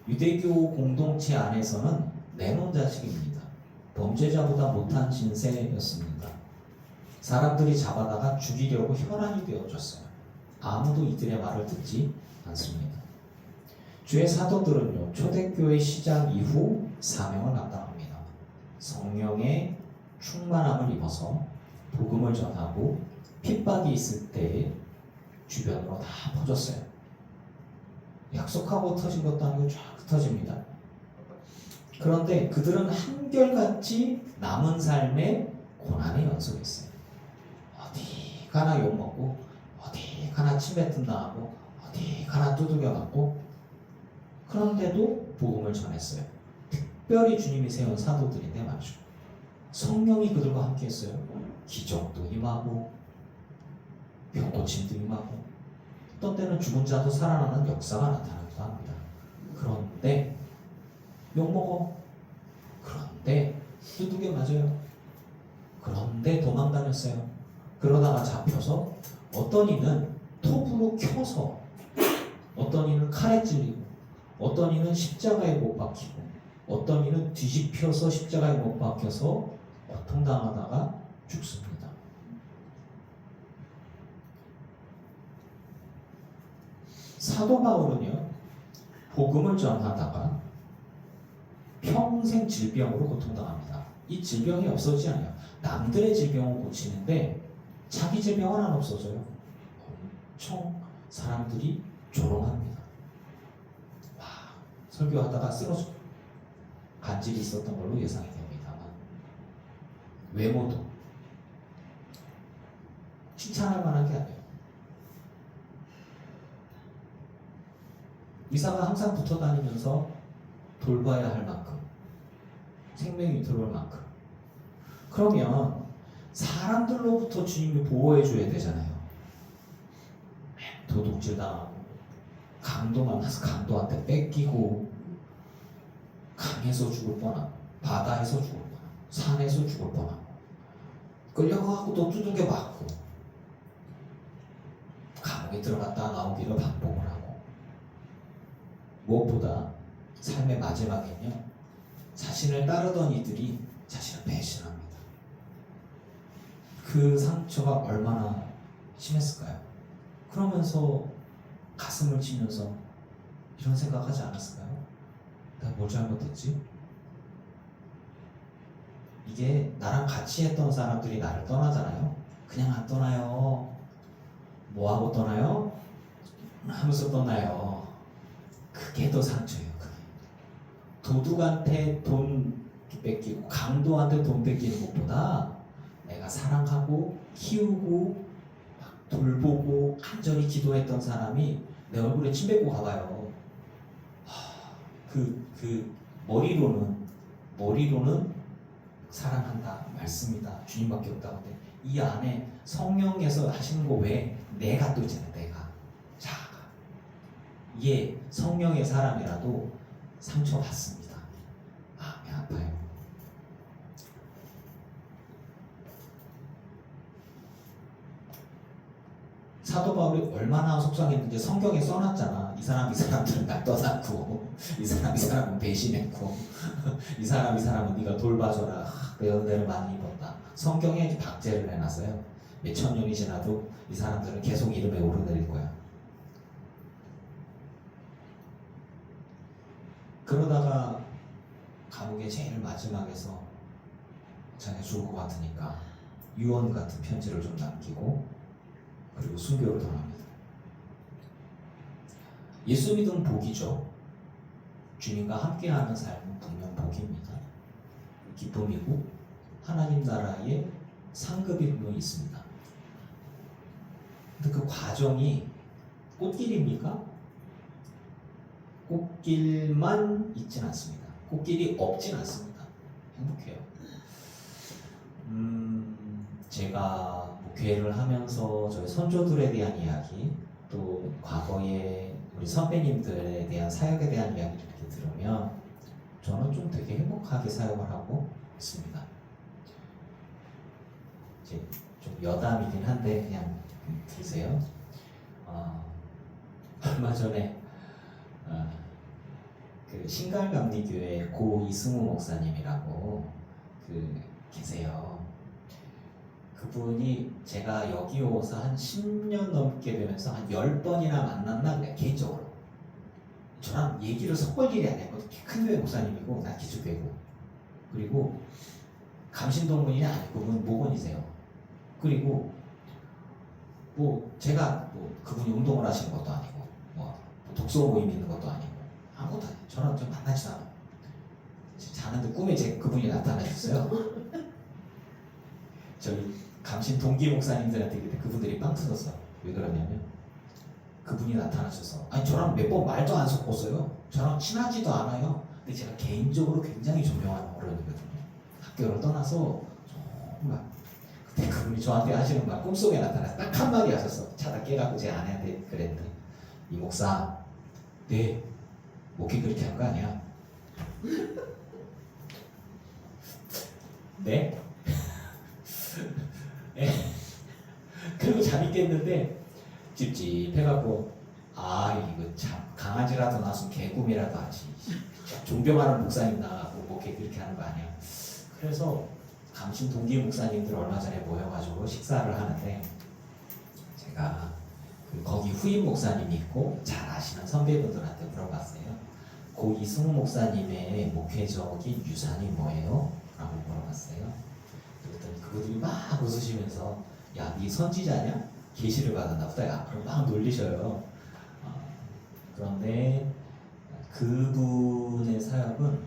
유대교 공동체 안에서는 내놓은 자식입니다. 범죄자보다 못한 신세였습니다. 사람들이 잡아다가 죽이려고 혈안이 되어졌어요. 아무도 이들의 말을 듣지 않습니다. 주의 사도들은요, 초대교회 시작 이후 사명을 감당합니다. 성령의 충만함을 입어서 복음을 전하고 핍박이 있을 때 주변으로 다 퍼졌어요. 약속하고 터진 것도 아니고 쫙 터집니다. 그런데 그들은 한결같이 남은 삶에 고난의 연속이었어요. 어디 가나 욕먹고 어디 가나 침뱉음 당하고 어디 가나 두들겨 맞고 그런데도 복음을 전했어요. 특별히 주님이 세운 사도들인데 말이죠. 성령이 그들과 함께 했어요. 기적도 임하고 병 고침도 임하고 어떤 때는 죽은 자도 살아나는 역사가 나타나기도 합니다. 그런데 욕먹어. 그런데 두들겨 맞아요. 그런데 도망 다녔어요. 그러다가 잡혀서 어떤 이는 톱으로 켜서 어떤 이는 칼에 찔리고 어떤 이는 십자가에 못 박히고 어떤 이는 뒤집혀서 십자가에 못 박혀서 고통당하다가 죽습니다. 사도 바울은요, 복음을 전하다가 평생 질병으로 고통당합니다. 이 질병이 없어지지 않아요. 남들의 질병은 고치는데 자기 질병은 안 없어져요. 엄청 사람들이 조롱합니다. 와, 설교하다가 쓰러져 간질이 있었던 걸로 예상이 됩니다만 외모도 칭찬할 만한 게 아니에요. 의사가 항상 붙어 다니면서 돌봐야 할 만큼 생명이 들어올 만큼 그러면 사람들로부터 주님이 보호해 줘야 되잖아요. 도둑질 당하고 강도 만나서 강도한테 뺏기고 강에서 죽을 뻔하고 바다에서 죽을 뻔하고 산에서 죽을 뻔하고 끌려가고 또 두들겨 맞고 감옥에 들어갔다 나오기를 반복을 하고 무엇보다 삶의 마지막에는요 자신을 따르던 이들이 자신을 배신합니다. 그 상처가 얼마나 심했을까요? 그러면서 가슴을 치면서 이런 생각하지 않았을까요? 내가 뭘 잘못했지? 이게 나랑 같이 했던 사람들이 나를 떠나잖아요. 그냥 안 떠나요. 뭐하고 떠나요? 하면서 떠나요. 그게 더 상처예요. 그게. 도둑한테 돈 뺏기고 강도한테 돈 뺏기는 것보다 내가 사랑하고 키우고 돌보고 간절히 기도했던 사람이 내 얼굴에 침 뱉고 가봐요. 그 머리로는 사랑한다 말씀이다 주님밖에 없다고 하는데 이 안에 성령에서 하시는 거 외에 내가 또 있잖아요. 내가 자아가 이게 성령의 사람이라도 상처받습니다. 마음이 아파요. 사도 바울이 얼마나 속상했는지 성경에 써놨잖아. 이 사람들은 날 떠났고 이 사람은 배신했고 이 사람은 네가 돌봐줘라. 내 은혜를 많이 입었다. 성경에 이제 박제를 해놨어요. 몇천 년이 지나도 이 사람들은 계속 이름에 오르내릴 거야. 그러다가 감옥의 제일 마지막에서 자기가 죽을 것 같으니까 유언 같은 편지를 좀 남기고 그리고 순교를 당합니다. 예수 믿음 복이죠. 주님과 함께하는 삶은 분명 복입니다. 기쁨이고 하나님 나라의 상급이 분명 있습니다. 근데 그 과정이 꽃길입니까? 꽃길만 있진 않습니다. 꽃길이 없진 않습니다. 행복해요. 제가 교회를 하면서 저희 선조들에 대한 이야기 또 과거에 우리 선배님들에 대한 사역에 대한 이야기를 이렇게 들으면 저는 좀 되게 행복하게 사역을 하고 있습니다. 이제 좀 여담이긴 한데 그냥 들으세요. 얼마 전에 그 신갈감리교회 고 이승우 목사님이라고 계세요. 그분이 제가 여기 오서 한 10년 넘게 되면서 한 10번이나 만났나 그냥 개인적으로 저랑 얘기를 섞을 일이 아니야. 큰 교회 목사님이고 나 기초교회고 그리고 감신동문이 아니고 그분 목원이세요. 그리고 뭐 제가 뭐 그분이 운동을 하시는 것도 아니고 뭐 독서 모임 있는 것도 아니고 아무것도 아니에요. 저랑 좀 만나지도 않아요. 자는데 꿈에 그분이 나타나셨어요. 저희 감신 동기 목사님들한테 그때 그분들이 빵 터졌어. 왜 그러냐면 그분이 나타나셔서 아니 저랑 몇 번 말도 안 섞었어요. 저랑 친하지도 않아요. 근데 제가 개인적으로 굉장히 존경하는 어른이거든요. 학교를 떠나서 정말 그때 그분이 저한테 하시는 말 꿈속에 나타나서 딱 한마디 하셨어. 자다 깨갖고 제 아내한테 그랬는데 이 목사 네 목회 그렇게 한 거 아니야? 네? 네? 그리고 잠이 깼는데 찝찝해갖고 아 이거 참 강아지라도 나서 개꿈이라도 하지 존경하는 목사님 나가고 목회 그렇게 하는 거 아니야. 그래서 감신 동기 목사님들 얼마 전에 모여가지고 식사를 하는데 제가 거기 후임 목사님이 있고 잘 아시는 선배분들한테 물어봤어요. 고 이승우 목사님의 목회적인 유산이 뭐예요? 라고 물어봤어요. 그랬더니 그분들이 막 웃으시면서 야, 네 선지자냐? 계시를 받았나 보다. 야, 그럼 막 놀리셔요. 그런데 그분의 사역은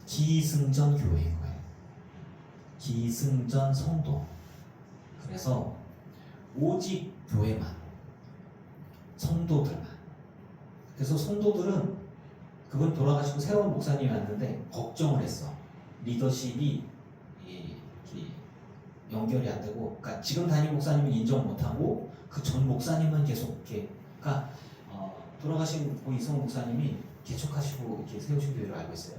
기승전 교회인 거예요. 기승전 성도. 그래서 오직 교회만, 성도들만. 그래서 성도들은 그분 돌아가시고 새로운 목사님이 왔는데 걱정을 했어. 리더십이 연결이 안 되고, 그러니까 지금 담임 목사님은 인정 못하고 그 전 목사님은 계속 이렇게, 그러니까 돌아가신 고 이성호 목사님이 개척하시고 이렇게 세우신 교회를 알고 있어요.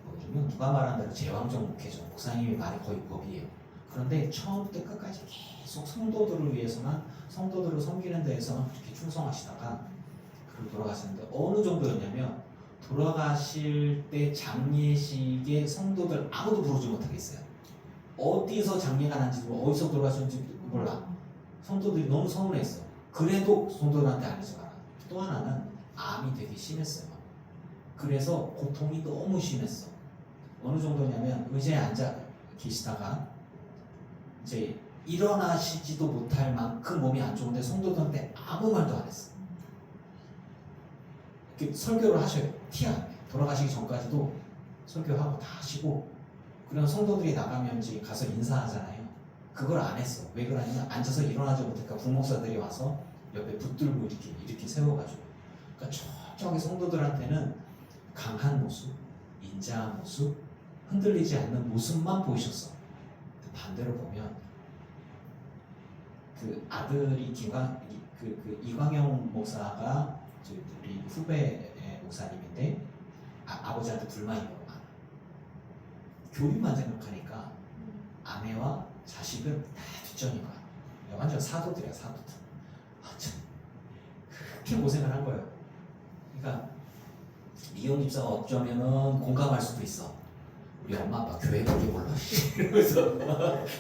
뭐냐면 누가 말한 대로 제왕적 목회죠. 목사님이 말이 거의 법이에요. 그런데 처음부터 끝까지 계속 성도들을 위해서만, 성도들을 섬기는 데에서만 그렇게 충성하시다가 그리고 돌아가셨는데 어느 정도였냐면 돌아가실 때 장례식에 성도들 아무도 부르지 못하겠어요. 어디서 장례가 난지도 어디서 돌아가셨는지 몰라. 성도들이 너무 서운했어. 그래도 성도들한테 알리지 마라. 또 하나는 암이 되게 심했어요. 그래서 고통이 너무 심했어. 어느 정도냐면 의자에 앉아 계시다가 이제 일어나시지도 못할 만큼 몸이 안 좋은데 성도들한테 아무 말도 안 했어. 이렇게 설교를 하셔요. 티 안 내. 돌아가시기 전까지도 설교하고 다 하시고, 그럼 성도들이 나가면 이제 가서 인사하잖아요. 그걸 안 했어. 왜 그러냐면 앉아서 일어나지 못하니까 부목사들이 와서 옆에 붙들고 이렇게 세워가지고. 그러니까 저기 성도들한테는 강한 모습, 인자한 모습, 흔들리지 않는 모습만 보이셨어. 반대로 보면 그 아들이 이광영 목사가 우리 후배 목사님인데 아버지한테 불만이 너무 많아. 교육만 생각하니까 아내와 자식은 다 뒷전인 거야. 완전 사도들이야, 사도들. 참 그렇게 고생을 한 거예요. 그러니까 이용 집사가 어쩌면은 공감할 수도 있어. 우리 엄마 아빠 교회밖에 몰라 이러면서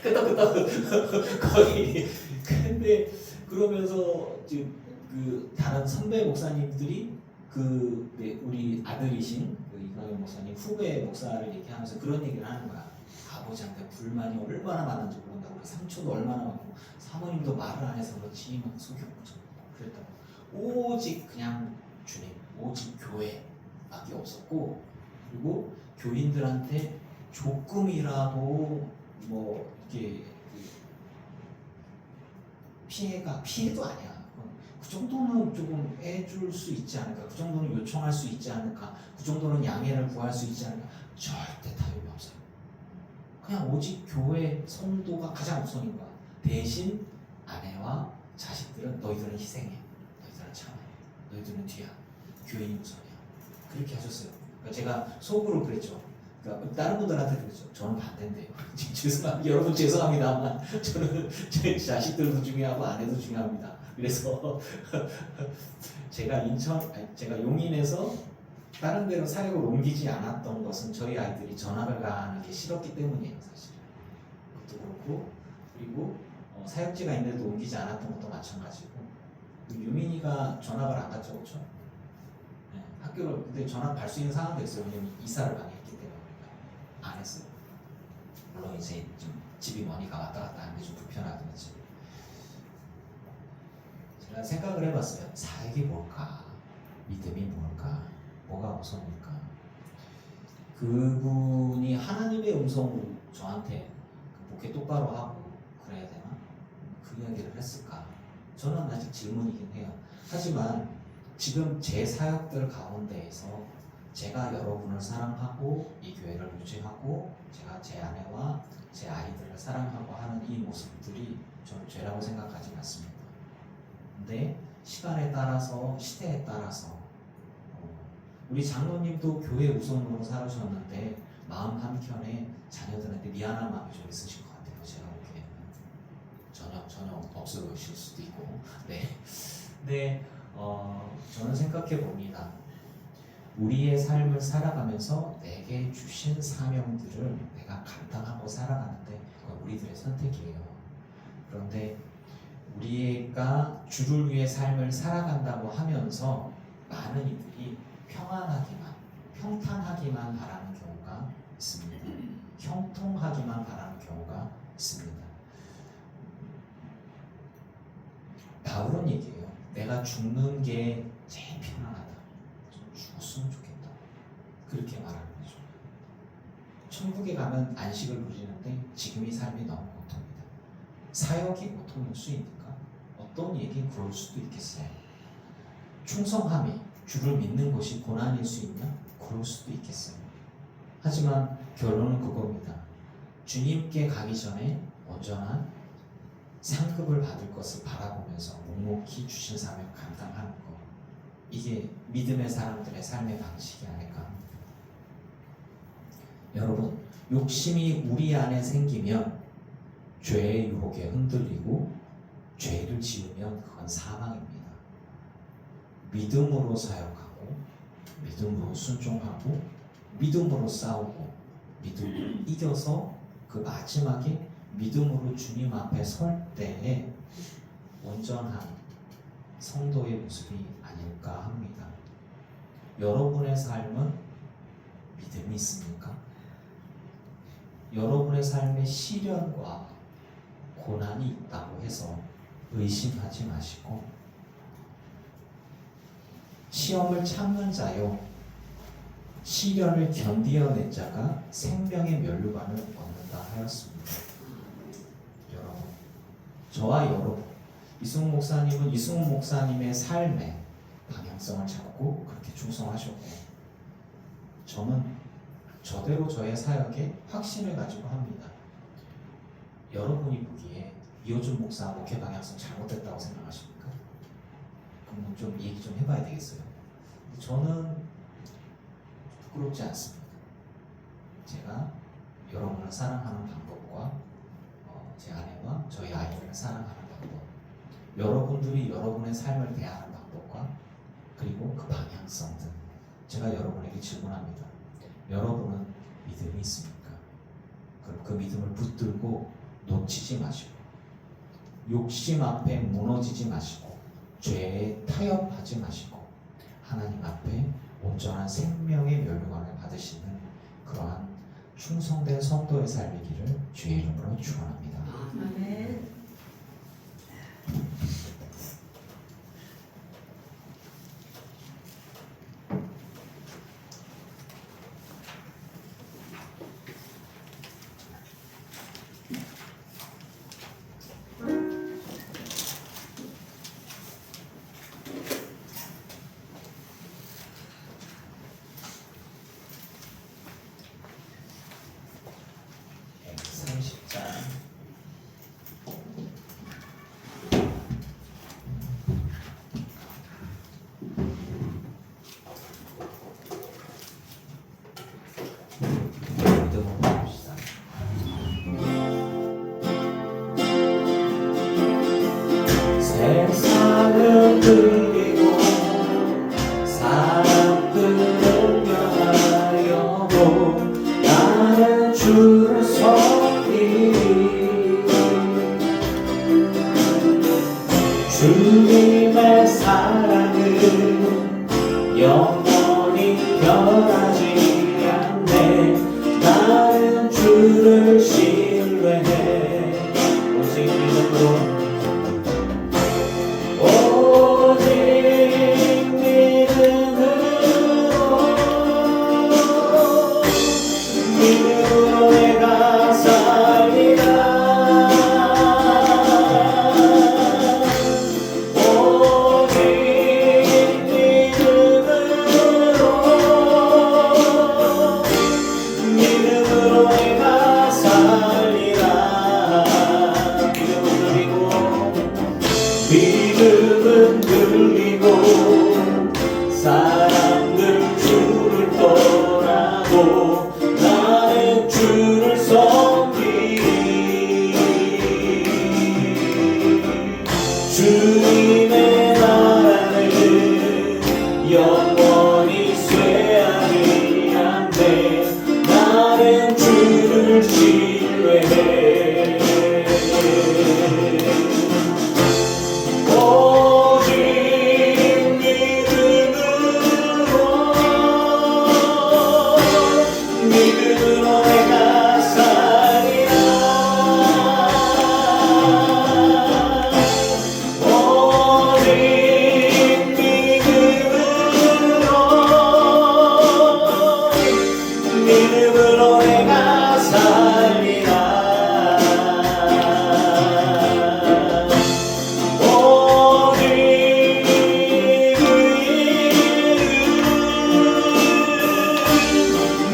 끄덕끄덕 거기. 근데 그러면서 그 다른 선배 목사님들이 우리 아들이신 그 이광현 목사님 후배 목사를 얘기하면서 그런 얘기를 하는 거야. 아버지한테 불만이 얼마나 많은지 모른다고, 상처도 얼마나 많고, 사모님도 말을 안 해서 그렇지 막 속였고 그랬다고. 오직 그냥 주님, 오직 교회밖에 없었고, 그리고 교인들한테 조금이라도 뭐 이렇게 피해도 아니야. 그 정도는 조금 해줄 수 있지 않을까? 그 정도는 요청할 수 있지 않을까? 그 정도는 양해를 구할 수 있지 않을까? 절대 타협이 없어요. 그냥 오직 교회 성도가 가장 우선인 거야. 대신 아내와 자식들은 너희들은 희생해. 너희들은 참아해. 너희들은 뒤야. 교인이 우선이야. 그렇게 하셨어요. 그러니까 제가 속으로 그랬죠. 그러니까 다른 분들한테 그랬죠. 저는 반대인데요. 죄송합니다. 여러분 죄송합니다만 저는 제 자식들도 중요하고 아내도 중요합니다. 그래서 제가 용인에서 다른 데로 사역을 옮기지 않았던 것은 저희 아이들이 전학을 가는 게 싫었기 때문이에요, 사실. 그것도 그렇고, 그리고 사역지가 있는데도 옮기지 않았던 것도 마찬가지고. 유민이가 전학을 안 갔죠, 그렇죠? 네, 학교를 근데 전학 갈 수 있는 상황도 있어요. 왜냐면 이사를 많이 했기 때문에 안 했어요. 물론 이제 좀 집이 머니까 왔다 갔다 하는 게 좀 불편하긴 했지. 제가 생각을 해봤어요. 사역이 뭘까? 믿음이 뭘까? 뭐가 우선일까? 그분이 하나님의 음성으로 저한테 목회 똑바로 하고 그래야 되나? 그 이야기를 했을까? 저는 아직 질문이긴 해요. 하지만 지금 제 사역들 가운데에서 제가 여러분을 사랑하고 이 교회를 유지하고 제가 제 아내와 제 아이들을 사랑하고 하는 이 모습들이 저는 죄라고 생각하지 않습니다. 근데 시간에 따라서 시대에 따라서 우리 장로님도 교회 우선으로 살으셨는데 마음 한켠에 자녀들한테 미안한 마음이 좀 있으실 것 같아요. 제가 보기에는 전혀 없으실 수도 있고. 네. 저는 생각해 봅니다. 우리의 삶을 살아가면서 내게 주신 사명들을 내가 감당하고 살아가는데 그건 우리들의 선택이에요. 그런데 우리가 주를 위해 삶을 살아간다고 하면서 많은 이들이 평탄하기만 바라는 경우가 있습니다. 형통하기만 바라는 경우가 있습니다. 바울은 얘기해요. 내가 죽는 게 제일 편안하다. 좀 죽었으면 좋겠다. 그렇게 말하는 거죠. 천국에 가면 안식을 누리는데 지금 이 삶이 너무 고통이다. 사역이 고통일 수 있는가? 어떤 얘기 그럴 수도 있겠어요. 충성함이 주를 믿는 것이 고난일 수 있나? 그럴 수도 있겠어요. 하지만 결론은 그겁니다. 주님께 가기 전에 온전한 상급을 받을 것을 바라보면서 묵묵히 주신 사명 감당하는 것, 이게 믿음의 사람들의 삶의 방식이 아닐까 합니다. 여러분, 욕심이 우리 안에 생기면 죄의 유혹에 흔들리고 죄를 지으면 그건 사망입니다. 믿음으로 사역하고 믿음으로 순종하고 믿음으로 싸우고 믿음으로 이겨서 그 마지막에 믿음으로 주님 앞에 설 때에 온전한 성도의 모습이 아닐까 합니다. 여러분의 삶은 믿음이 있습니까? 여러분의 삶에 시련과 고난이 있다고 해서 의심하지 마시고 시험을 참는 자요 시련을 견디어낸 자가 생명의 면류관을 얻는다 하였습니다. 여러분, 저와 여러분, 이승훈 목사님은 이승훈 목사님의 삶의 방향성을 잡고 그렇게 충성하셨고, 저는 저대로 저의 사역에 확신을 가지고 합니다. 여러분이 보기에 이호준 목사 목회 방향성 잘못됐다고 생각하십니까? 그럼 좀 얘기 좀 해봐야 되겠어요. 저는 부끄럽지 않습니다. 제가 여러분을 사랑하는 방법과 제 아내와 저희 아이들을 사랑하는 방법, 여러분들이 여러분의 삶을 대하는 방법과 그리고 그 방향성들, 제가 여러분에게 질문합니다. 여러분은 믿음이 있습니까? 그럼 그 믿음을 붙들고 놓치지 마시고 욕심 앞에 무너지지 마시고 죄에 타협하지 마시고 하나님 앞에 온전한 생명의 면류관을 받으시는 그러한 충성된 성도의 삶이기를 주의 이름으로 축원합니다. 아멘. 세상은 들리고 사람들은 변하여도 나는 주를 섬기리. 주님의 사랑은 영원히 변하지 않네. 나는 주를 신뢰해. 오직 믿음으로 주님의 나라는 영원히 쇠하지 않네. 나는 주를 신뢰해. 오직 믿음으로 내가 살리라. 오직 믿음으로 내가 살리라.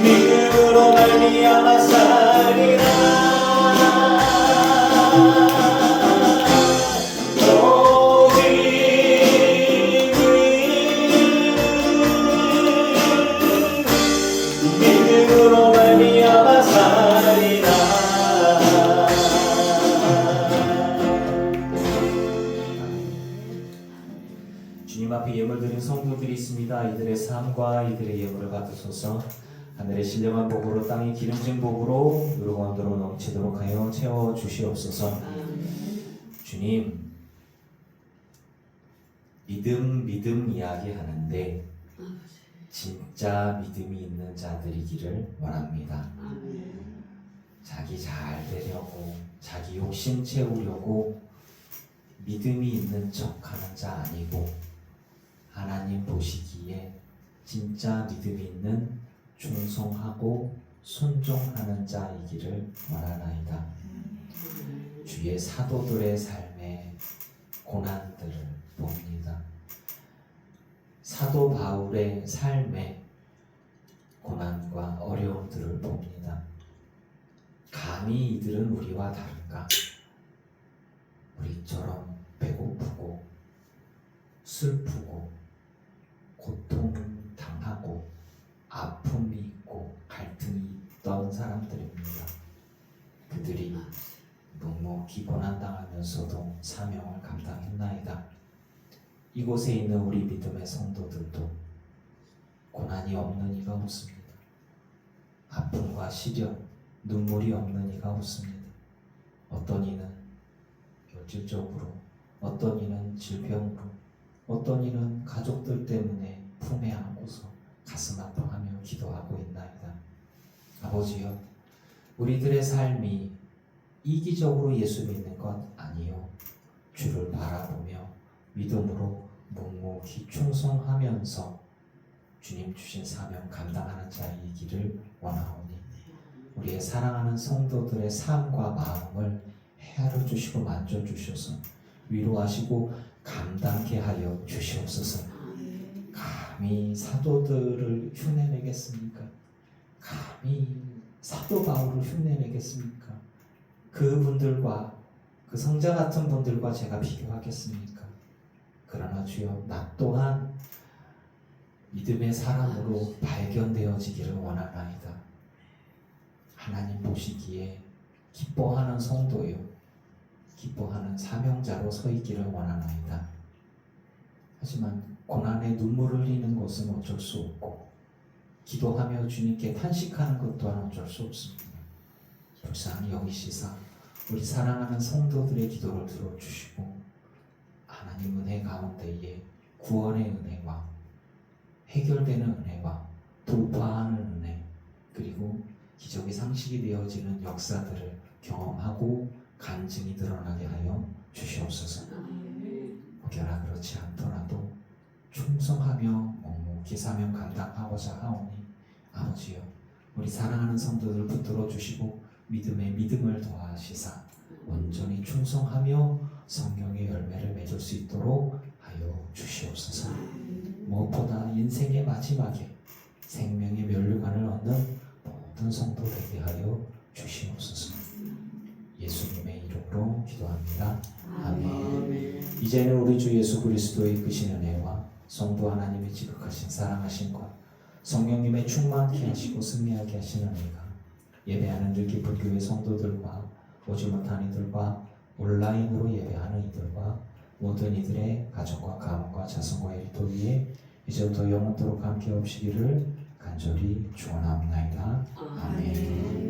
믿음으로 말미암아 살리라. 오직 믿음으로 말미암아 살리라. 주님 앞에 예물 드린 성도들이 있습니다. 이들의 삶과 이들의 예물을 받으소서. 하늘의 신령한 복으로 땅의 기름진 복으로 누르고 온도로 넘치도록 하여 채워 주시옵소서. 주님, 믿음 이야기하는데 진짜 믿음이 있는 자들이기를 원합니다. 자기 잘 되려고, 자기 욕심 채우려고 믿음이 있는 척하는 자 아니고 하나님 보시기에 진짜 믿음이 있는 충성하고 순종하는 자이기를 원하나이다. 주의 사도들의 삶의 고난들을 봅니다. 사도 바울의 삶의 고난과 어려움들을 봅니다. 감히 이들은 우리와 다른가? 우리처럼 배고프고 슬프고 고통당하고 아픔이 있고 갈등이 있던 사람들입니다. 그들이 묵묵히 고난당하면서도 사명을 감당했나이다. 이곳에 있는 우리 믿음의 성도들도 고난이 없는 이가 없습니다. 아픔과 시련, 눈물이 없는 이가 없습니다. 어떤 이는 물질적으로, 어떤 이는 질병으로, 어떤 이는 가족들 때문에 품에 안고서 가슴 아파하며 기도하고 있나이다. 아버지여, 우리들의 삶이 이기적으로 예수 믿는 것 아니요, 주를 바라보며 믿음으로 묵묵히 충성하면서 주님 주신 사명 감당하는 자이기를 원하오니 우리의 사랑하는 성도들의 삶과 마음을 헤아려 주시고 만져 주셔서 위로하시고 감당케 하여 주시옵소서. 감히 사도들을 흉내내겠습니까? 감히 사도 바울을 흉내내겠습니까? 그분들과 그 성자 같은 분들과 제가 비교하겠습니까? 그러나 주여, 나 또한 믿음의 사람으로 발견되어지기를 원하나이다. 하나님 보시기에 기뻐하는 성도요, 기뻐하는 사명자로 서 있기를 원하나이다. 하지만 고난에 눈물을 흘리는 것은 어쩔 수 없고 기도하며 주님께 탄식하는 것 또한 어쩔 수 없습니다. 불쌍히 여기시사 우리 사랑하는 성도들의 기도를 들어주시고 하나님 은혜 가운데에 구원의 은혜와 해결되는 은혜와 돌파하는 은혜, 그리고 기적이 상식이 되어지는 역사들을 경험하고 간증이 드러나게 하여 주시옵소서. 혹여나 그렇지 않더라도 충성하며 묵묵히 사명 감당하고자 하오니 아버지여, 우리 사랑하는 성도들 붙들어 주시고 믿음에 믿음을 더하시사 온전히 충성하며 성령의 열매를 맺을 수 있도록 하여 주시옵소서. 무엇보다 인생의 마지막에 생명의 면류관을 얻는 모든 성도 되게 하여 주시옵소서. 예수님의 이름으로 기도합니다. 아멘. 이제는 우리 주 예수 그리스도의 크신 은혜와 성도 하나님의 지극하신 사랑하심과 성령님의 충만케 하시고 승리하게 하시는 은혜가 예배하는 늘기불교회 성도들과 오지 못한 이들과 온라인으로 예배하는 이들과 모든 모든 이들의 가정과 가문과 자손과 일도 위에 이제부터 영원토록 함께 없시기를 간절히 축원합나이다. 아멘.